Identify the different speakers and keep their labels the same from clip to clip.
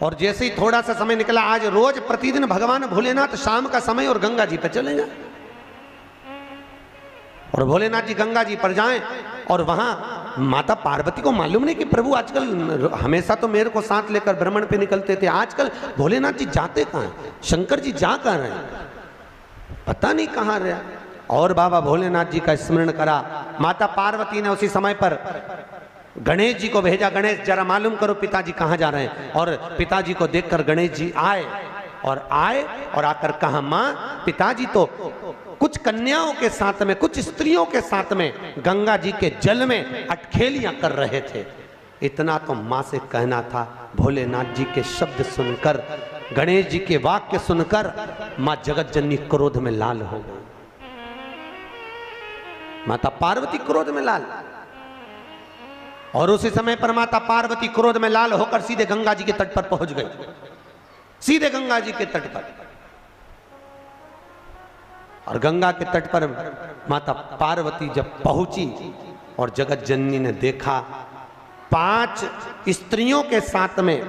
Speaker 1: और जैसे ही थोड़ा सा समय निकला, आज रोज प्रतिदिन भगवान भोलेनाथ शाम का समय और गंगा जी पर चले जाए, और भोलेनाथ जी गंगा जी पर जाएं, और वहां माता पार्वती को मालूम नहीं कि प्रभु आजकल हमेशा तो मेरे को साथ लेकर भ्रमण पे निकलते थे, आजकल भोलेनाथ जी जाते कहां हैं, शंकर जी जा कहां रहे हैं, पता नहीं कहां रहे। और बाबा भोलेनाथ जी का स्मरण करा। माता पार्वती ने उसी समय पर गणेश जी को भेजा, गणेश जरा मालूम करो पिताजी कहां जा रहे हैं। और पिताजी को देखकर गणेश जी आए और आकर कहा, मां पिताजी तो कुछ कन्याओं के साथ में, कुछ स्त्रियों के साथ में गंगा जी के जल में अटखेलियां कर रहे थे। इतना तो मां से कहना था। भोलेनाथ जी के शब्द सुनकर, गणेश जी के वाक्य सुनकर मां जगत जननी क्रोध में लाल हो गई। माता पार्वती क्रोध में लाल, और उसी समय पर माता पार्वती क्रोध में लाल होकर सीधे गंगा जी के तट पर पहुंच गई, सीधे गंगा जी के तट पर। और गंगा के तट पर माता पार्वती जब पहुंची और जगत जननी ने देखा 5 स्त्रियों के साथ में,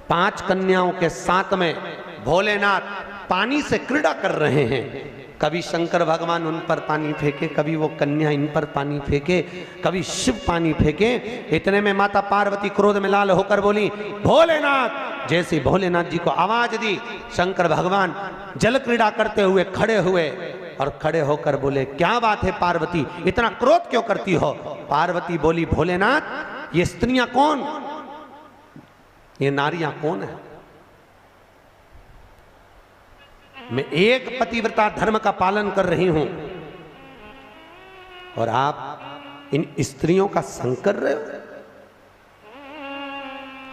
Speaker 1: 5 कन्याओं के साथ में भोलेनाथ पानी से क्रीड़ा कर रहे हैं। कभी शंकर भगवान उन पर पानी फेंके, कभी वो कन्या इन पर पानी फेंके, कभी शिव पानी फेंके। इतने में माता पार्वती क्रोध में लाल होकर बोली, भोलेनाथ। जैसे भोलेनाथ जी को आवाज दी, शंकर भगवान जल क्रीड़ा करते हुए खड़े हुए और खड़े होकर बोले, क्या बात है पार्वती, इतना क्रोध क्यों करती हो? पार्वती बोली, भोलेनाथ ये स्त्रियां कौन, ये नारियां कौन है? मैं एक पतिव्रता धर्म का पालन कर रही हूं और आप इन स्त्रियों का संग कर रहे हो।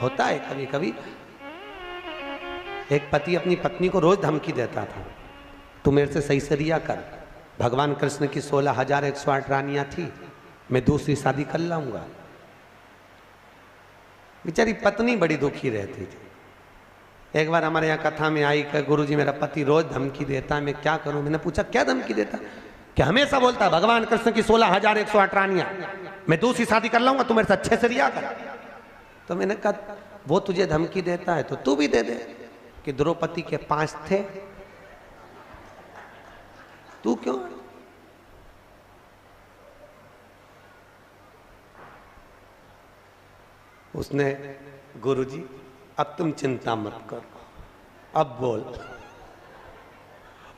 Speaker 1: होता है कभी कभी, एक पति अपनी पत्नी को रोज धमकी देता था, तू मेरे से सही से रिया कर। भगवान कृष्ण की 16,108 रानियां थी, मैं दूसरी शादी कर लाऊंगा। बेचारी पत्नी बड़ी दुखी रहती थी। एक बार हमारे यहाँ कथा में आई कि गुरुजी मेरा पति रोज धमकी देता है, मैं क्या करूं? मैंने पूछा क्या धमकी देता? कि हमेशा बोलता है भगवान कृष्ण की 16,108 रानियां, मैं दूसरी शादी कर लाऊंगा, तू मेरे से अच्छे से रिया कर। तो मैंने कहा वो तुझे धमकी देता है तो तू भी दे दे, कि द्रौपदी के 5 थे, तू क्यों? उसने, गुरुजी अब तुम चिंता मत करो, अब बोल।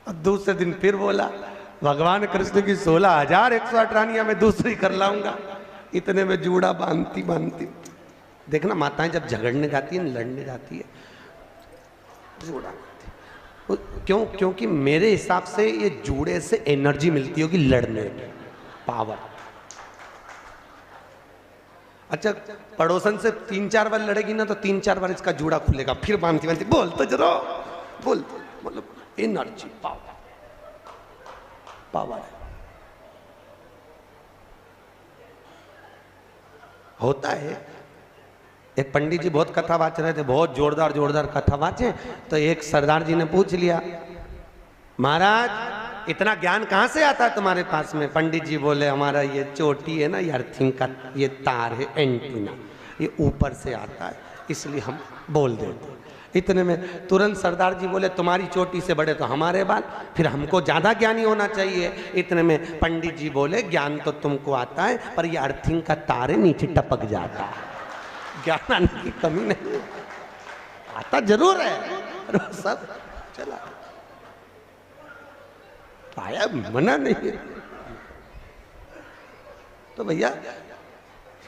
Speaker 1: और दूसरे दिन फिर बोला, भगवान कृष्ण की 16,108 रानियां मैं दूसरी कर लाऊंगा। इतने में जूड़ा बांधती बांधती, देखना माताएं जब झगड़ने जाती है, लड़ने जाती है, जूड़ा बांधती। क्यों? क्योंकि मेरे हिसाब से ये जूड़े से एनर्जी मिलती होगी लड़ने की, पावर। अच्छा, पड़ोसन से 3-4 बार लड़ेगी ना तो 3-4 बार इसका जूड़ा खुलेगा, फिर बांधती बांधती बोल तो जरा बोल, मतलब एनर्जी, पावर, पावर है। होता है। एक पंडित जी बहुत कथा वाच रहे थे, बहुत जोरदार जोरदार कथा वाचे, तो एक सरदार जी ने पूछ लिया, महाराज इतना ज्ञान कहाँ से आता है तुम्हारे पास में? पंडित जी बोले, हमारा ये चोटी है ना, ये अर्थिंग का ये तार है, एंटीना, ये ऊपर से आता है, इसलिए हम बोल देते। इतने में तुरंत सरदार जी बोले, तुम्हारी चोटी से बड़े तो हमारे बाल, फिर हमको ज़्यादा ज्ञानी होना चाहिए। इतने में पंडित जी बोले, ज्ञान तो तुमको आता है, पर ये अर्थिंग का तार है, नीचे टपक जाता है, ज्ञान आने की कमी नहीं, आता जरूर है, सब चला आया, मना नहीं है। तो भैया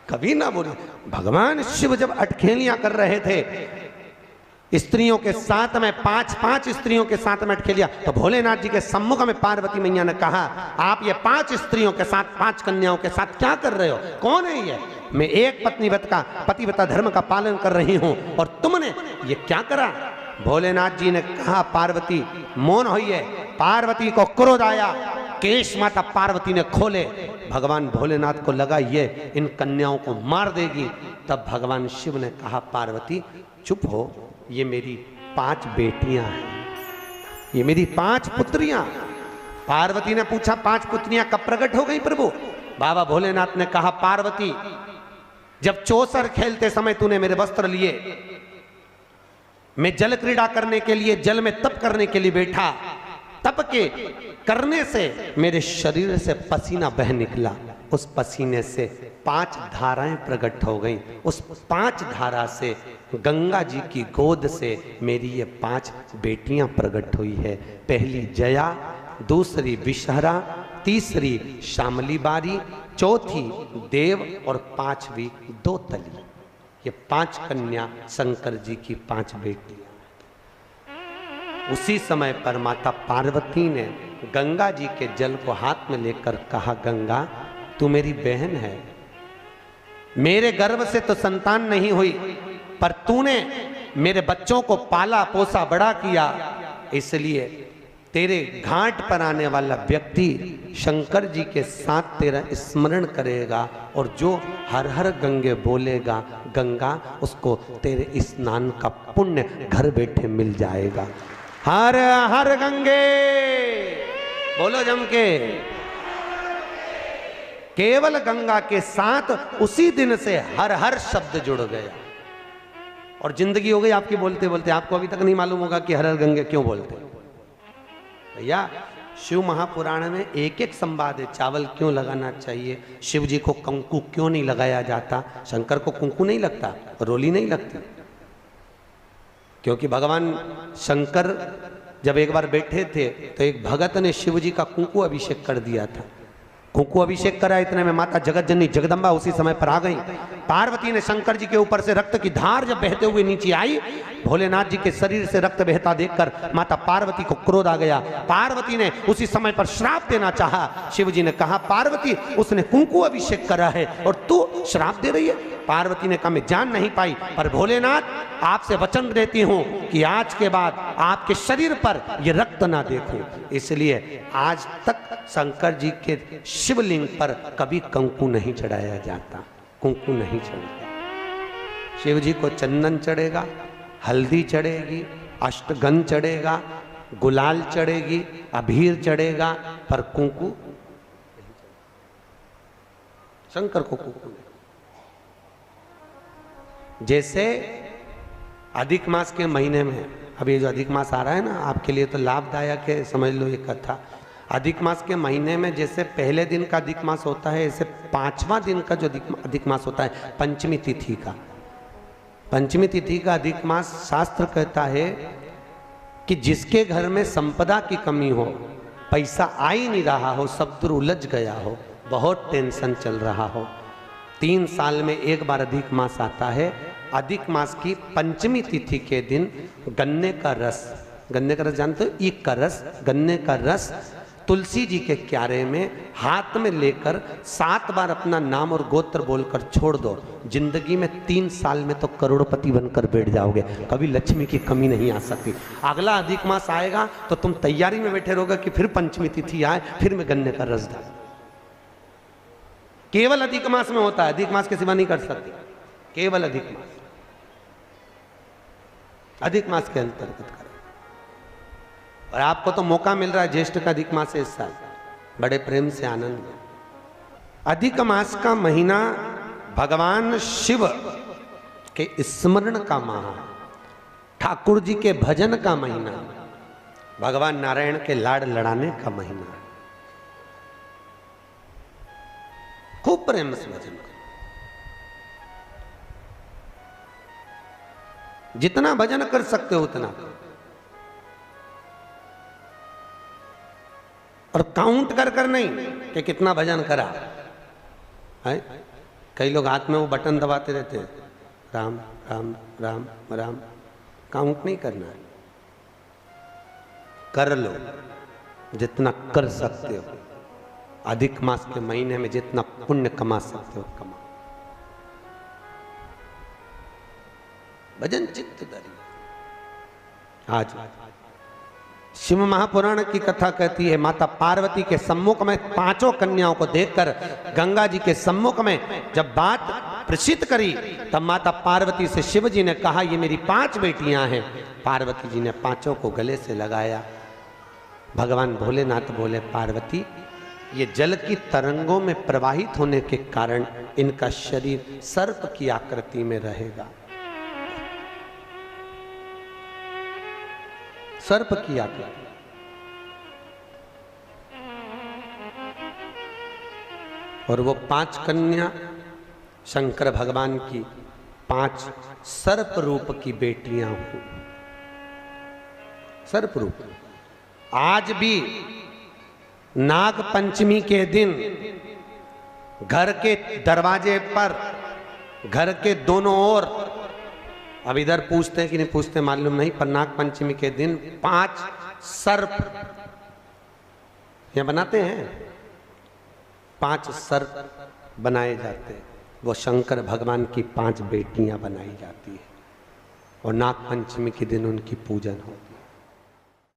Speaker 1: कभी ना बोले। भगवान शिव जब अटखेलियां कर रहे थे स्त्रियों के साथ में, 5 स्त्रियों के साथ में अटखेलियां, तो भोलेनाथ जी के सम्मुख में पार्वती मैया ने कहा, आप ये 5 स्त्रियों के साथ, 5 कन्याओं के साथ क्या कर रहे हो? कौन है ये? मैं एक पतिव्रता धर्म का पालन कर रही हूं और तुमने ये क्या करा? भोलेनाथ जी ने कहा, पार्वती मौन होइए। पार्वती को क्रोध आया, केश माता पार्वती ने खोले। भगवान भोलेनाथ को लगा ये इन कन्याओं को मार देगी। तब भगवान शिव ने कहा, पार्वती चुप हो, ये मेरी 5 बेटियां हैं, ये मेरी 5 पुत्रियां। पार्वती ने पूछा, 5 पुत्रियां कब प्रकट हो गई प्रभु? बाबा भोलेनाथ ने कहा, पार्वती जब चौसर खेलते समय तूने मेरे वस्त्र लिए मैं जल क्रीड़ा करने के लिए, जल में तप करने के लिए बैठा। तप के करने से मेरे शरीर से पसीना बह निकला। उस पसीने से 5 धाराएं प्रकट हो गईं। उस 5 धारा से गंगा जी की गोद से मेरी ये 5 बेटियां प्रकट हुई है। पहली जया, दूसरी विषहरा, तीसरी शामली बारी, चौथी देव और 5वीं दोतली। ये 5 कन्या शंकर जी की 5 बेटियां। उसी समय पर माता पार्वती ने गंगा जी के जल को हाथ में लेकर कहा, गंगा तू मेरी बहन है, मेरे गर्भ से तो संतान नहीं हुई, पर तूने मेरे बच्चों को पाला पोसा बड़ा किया, इसलिए तेरे घाट पर आने वाला व्यक्ति शंकर जी के साथ तेरा स्मरण करेगा और जो हर हर गंगे बोलेगा, गंगा उसको तेरे स्नान का पुण्य घर बैठे मिल जाएगा। हर हर गंगे बोलो जम के। केवल गंगा के साथ उसी दिन से हर हर शब्द जुड़ गया और जिंदगी हो गई आपकी बोलते बोलते। आपको अभी तक नहीं मालूम होगा कि हर हर गंगे क्यों बोलते। भैया शिव महापुराण में एक एक संवाद है। चावल क्यों लगाना चाहिए, शिव जी को कंकु क्यों नहीं लगाया जाता, शंकर को कुंकू नहीं लगता, रोली नहीं लगती, क्योंकि भगवान शंकर जब एक बार बैठे थे तो एक भगत ने शिव जी का कुंकू अभिषेक कर दिया था। कुंकू अभिषेक करा, इतने में माता जगत जननी जगदम्बा उसी समय पर आ गई। पार्वती ने शंकर जी के ऊपर से रक्त की धार जब बहते हुए नीचे आई, भोलेनाथ जी के शरीर से रक्त बहता देखकर माता पार्वती को क्रोध आ गया। पार्वती ने उसी समय पर श्राप देना चाहा। शिव जी ने कहा, पार्वती उसने कुंकू अभिषेक करा है और तू श्राप दे रही है। पार्वती ने कहा, मैं जान नहीं पाई, पर भोलेनाथ आपसे वचन देती हूं कि आज के बाद आपके शरीर पर यह रक्त ना देखूं। इसलिए आज तक शंकर जी के शिवलिंग पर कभी कंकु नहीं चढ़ाया जाता, कुंकू नहीं चढ़ाया। शिव जी को चंदन चढ़ेगा, हल्दी चढ़ेगी, अष्टगंध चढ़ेगा, गुलाल चढ़ेगी, अबीर चढ़ेगा, पर कुंकू शंकर को कुंकू नहीं। जैसे अधिक मास के महीने में, अभी जो अधिक मास आ रहा है ना, आपके लिए तो लाभदायक है, समझ लो ये कथा। अधिक मास के महीने में जैसे पहले दिन का अधिक मास होता है, ऐसे 5वां दिन का जो अधिक मास होता है, पंचमी तिथि का, पंचमी तिथि का अधिक मास, शास्त्र कहता है कि जिसके घर में संपदा की कमी हो, पैसा आ ही नहीं रहा हो, सब दूर उलझ गया हो, बहुत टेंशन चल रहा हो, 3 साल में एक बार अधिक मास आता है। अधिक मास की पंचमी तिथि के दिन गन्ने का रस, गन्ने का रस जानते हो, ईख का रस, गन्ने का रस तुलसी जी के क्यारे में हाथ में लेकर 7 बार अपना नाम और गोत्र बोलकर छोड़ दो। जिंदगी में 3 साल में तो करोड़पति बनकर बैठ जाओगे, कभी लक्ष्मी की कमी नहीं आ सकती। अगला अधिक मास आएगा तो तुम तैयारी में बैठे रहोगे कि फिर पंचमी तिथि आए, फिर मैं गन्ने का रस डाल। केवल अधिक मास में होता है, अधिक मास के सिवा नहीं कर सकते, केवल अधिक मास, अधिक मास के अंतर्गत करें। और आपको तो मौका मिल रहा है, ज्येष्ठ का अधिक मास है इस साल, बड़े प्रेम से आनंद में। अधिक मास का महीना भगवान शिव के स्मरण का माह, ठाकुर जी के भजन का महीना, भगवान नारायण के लाड़ लड़ाने का महीना। खूब प्रेम से भजन करो, जितना भजन कर सकते हो उतना, और काउंट कर कर नहीं कि कितना भजन करा है। कई लोग हाथ में वो बटन दबाते रहते हैं, राम राम राम राम, काउंट नहीं करना है, कर लो जितना कर सकते हो। अधिक मास के महीने में जितना पुण्य कमा सकते हो कमा। भजन चित्त धरी। आज शिव महापुराण की कथा कहती है, माता पार्वती के सम्मुख में 5 कन्याओं को देखकर गंगा जी के सम्मुख में जब बात प्रसिद्ध करी, तब माता पार्वती से शिव जी ने कहा, ये मेरी 5 बेटियां हैं। पार्वती जी ने 5 को गले से लगाया। भगवान भोलेनाथ बोले, पार्वती ये जल की तरंगों में प्रवाहित होने के कारण इनका शरीर सर्प की आकृति में रहेगा। सर्प की आकृति। और वो 5 कन्या शंकर भगवान की 5 सर्प रूप की बेटियां हुई। सर्प रूप। आज भी नाग पंचमी के दिन घर के दरवाजे पर, घर के दोनों ओर, अब इधर पूछते हैं कि नहीं पूछते मालूम नहीं, पर नाग पंचमी के दिन 5 सर्प ये बनाते हैं। 5 सर्प बनाए जाते हैं। वो शंकर भगवान की 5 बेटियां बनाई जाती है और नाग पंचमी के दिन उनकी पूजन होती है।